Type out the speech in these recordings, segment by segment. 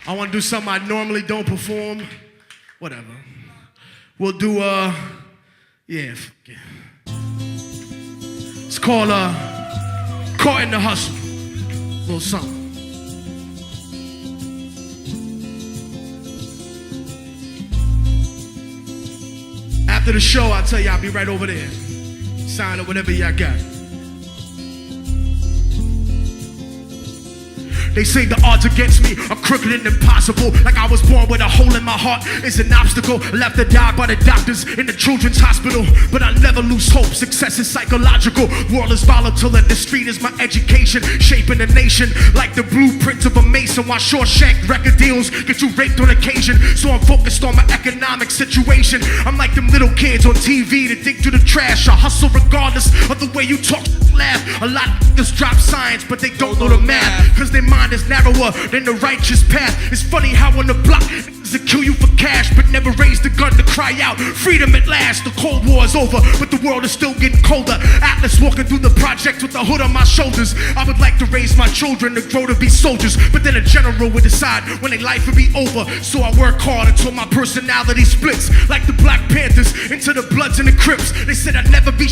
I want to do something I normally don't perform. Whatever. We'll do, yeah. It's called, Caught in the Hustle. A little something. After the show, I'll tell you I'll be right over there. Sign up whatever y'all got. They say the odds against me are crooked and impossible. Like I was born with a hole in my heart. It's an obstacle. Left to die by the doctors in the children's hospital. But I never lose hope. Success is psychological. World is volatile and the street is my education. Shaping the nation like the blueprints of a mason. While Shawshank record deals get you raped on occasion. So I'm focused on my economic situation. I'm like them little kids on TV that dig through the trash. I hustle regardless of the way you talk, laugh. A lot of niggas drop science, but they don't know the math. Cause they mind is narrower than the righteous path. It's funny how on the block niggas will kill you for cash, but never raise the gun to cry out freedom at last. The Cold War is over, but the world is still getting colder. Atlas walking through the project with the hood on my shoulders. I would like to raise my children to grow to be soldiers, but then a general would decide when their life would be over. So I work hard until my personality splits like the Black Panthers into the Bloods and the Crips. They said I'd never be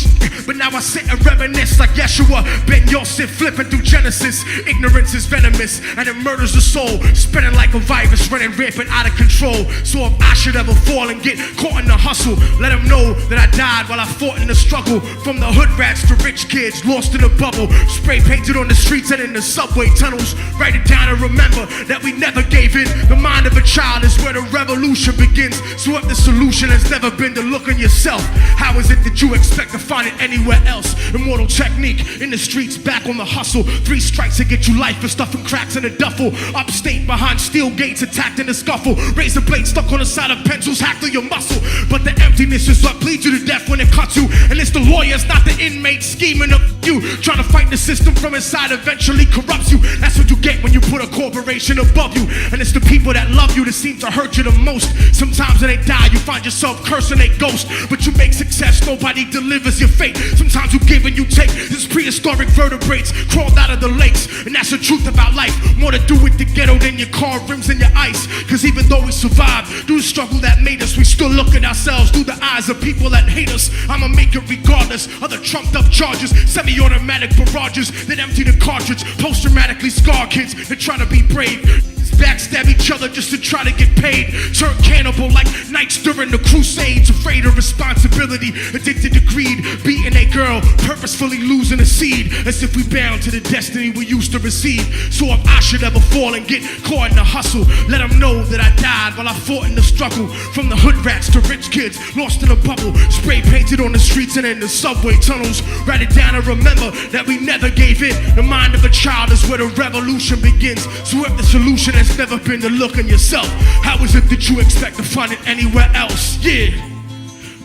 but now I sit and reminisce like Yeshua Ben Yosef flipping through Genesis. Ignorance is venomous and it murders the soul, spreading like a virus, running rampant out of control. So if I should ever fall and get caught in the hustle, let them know that I died while I fought in the struggle. From the hood rats to rich kids lost in a bubble, spray painted on the streets and in the subway tunnels. Write it down and remember that we never gave in. The mind of a child is where the revolution begins. So if the solution has never been to look in yourself, how is it that you expect to find it anywhere else? Immortal technique in the streets, back on the hustle. 3 strikes to get you life for stuffing cracks in a duffel. Upstate behind steel gates, attacked in a scuffle. Razor blade stuck on the side of pencils, hacked through your muscle. But the emptiness is what bleeds you to death when it cuts you. And it's the lawyers, not the inmates, scheming up you. Trying to fight the system from inside eventually corrupts you. That's what you get when you put a corporation above you. And it's the people that love you that seem to hurt you the most. Sometimes when they die, you find yourself cursing a ghost. But you make success, nobody delivers your fate. Sometimes you give and you take. This prehistoric vertebrates crawled out of the lakes. And that's the truth about life. More to do with the ghetto than your car rims and your ice. Cause even though we survived through the struggle that made us, we still look at ourselves through the eyes of people that hate us. I'ma make it regardless of the trumped up charges. Semi-automatic barrages that empty the cartridge. Post-traumatically scarred kids that try to be brave. Backstab each other just to try to get paid. Turn cannibal like knights during the crusades. Afraid of responsibility, addicted to greed. Beating a girl, purposefully losing a seed. As if we bound to the destiny we used to receive. So if I should ever fall and get caught in the hustle, let them know that I died while I fought in the struggle. From the hood rats to rich kids, lost in a bubble. Spray painted on the streets and in the subway tunnels. Write it down and remember that we never gave in. The mind of a child is where the revolution begins. So if the solution has never been to look in yourself, how is it that you expect to find it anywhere else? Yeah.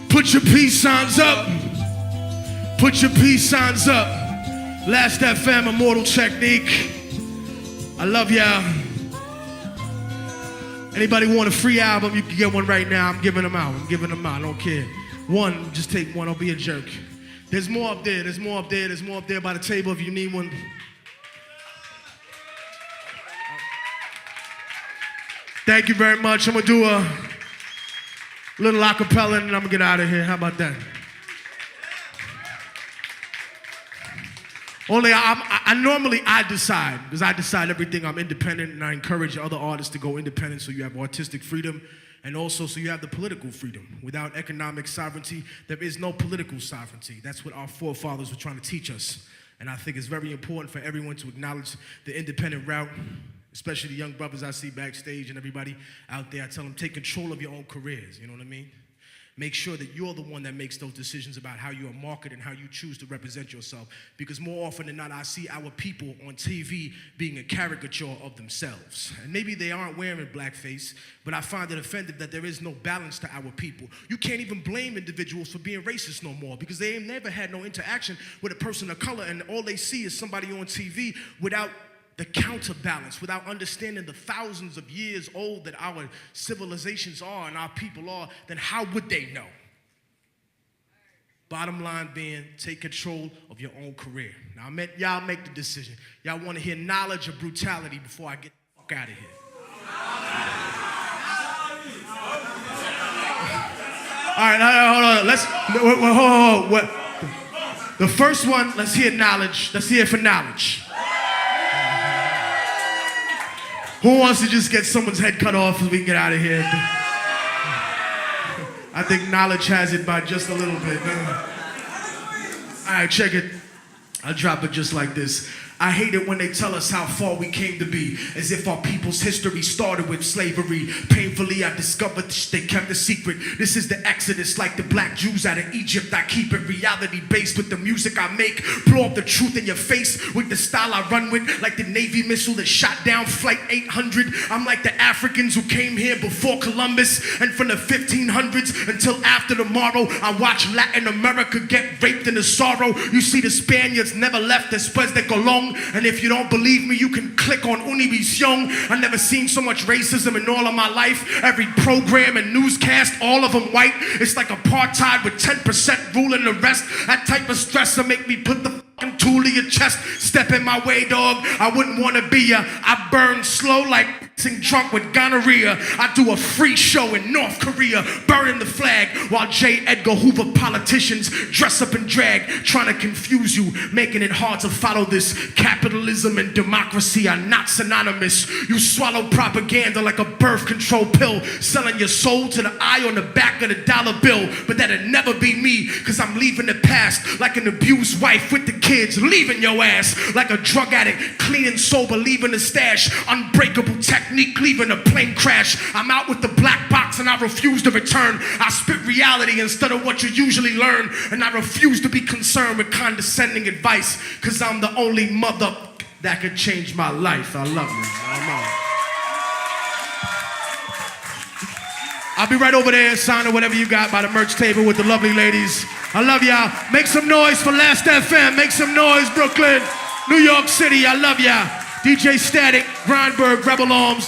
Put your peace signs up. Put your peace signs up. Last FM, Immortal technique. I love y'all. Anybody want a free album? You can get one right now. I'm giving them out. I don't care. One, just take one. Don't be a jerk. There's more up there. There's more up there by the table if you need one. Thank you very much. I'm going to do a little acapella and I'm going to get out of here. How about that? Only I normally decide, because I decide everything. I'm independent, and I encourage other artists to go independent so you have artistic freedom, and also so you have the political freedom. Without economic sovereignty, there is no political sovereignty. That's what our forefathers were trying to teach us. And I think it's very important for everyone to acknowledge the independent route, especially the young brothers I see backstage and everybody out there. I tell them, take control of your own careers, you know what I mean? Make sure that you're the one that makes those decisions about how you are marketed and how you choose to represent yourself. Because more often than not, I see our people on TV being a caricature of themselves. And maybe they aren't wearing blackface, but I find it offensive that there is no balance to our people. You can't even blame individuals for being racist no more, because they ain't never had no interaction with a person of color, and all they see is somebody on TV without the counterbalance, without understanding the thousands of years old that our civilizations are and our people are. Then how would they know? Bottom line being, take control of your own career. Now, y'all make the decision. Y'all want to hear knowledge or brutality before I get the fuck out of here? All right, hold on. Hold on. What? The first one, let's hear knowledge. Let's hear it for knowledge. Who wants to just get someone's head cut off so we can get out of here? I think knowledge has it by just a little bit. All right, check it. I'll drop it just like this. I hate it when they tell us how far we came to be, as if our people's history started with slavery. Painfully, I discovered they kept a secret. This is the exodus, like the black Jews out of Egypt. I keep it reality-based with the music I make. Blow up the truth in your face with the style I run with, like the Navy missile that shot down Flight 800. I'm like the Africans who came here before Columbus, and from the 1500s until after tomorrow, I watch Latin America get raped into sorrow. You see, the Spaniards never left después de Colón. And if you don't believe me, you can click on Univision. I've never seen so much racism in all of my life. Every program and newscast, all of them white. It's like apartheid with 10% ruling the rest. That type of stress will make me put the fucking tool to your chest. Step in my way, dog. I wouldn't want to be ya. I burn slow like drunk with gonorrhea. I do a free show in North Korea, burning the flag while J. Edgar Hoover politicians dress up in drag, trying to confuse you, making it hard to follow this. Capitalism and democracy are not synonymous. You swallow propaganda like a birth control pill, selling your soul to the eye on the back of the dollar bill. But that'll never be me, cause I'm leaving the past like an abused wife with the kids, leaving your ass like a drug addict, clean and sober, leaving the stash, unbreakable technique, leaving a plane crash. I'm out with the black box and I refuse to return. I spit reality instead of what you usually learn, and I refuse to be concerned with condescending advice, cause I'm the only mother that could change my life. I love you. I'll be right over there signing whatever you got by the merch table with the lovely ladies. I love y'all. Make some noise for Last FM. Make some noise, Brooklyn, New York City. I love y'all. DJ Static, Grindberg, Rebel Arms.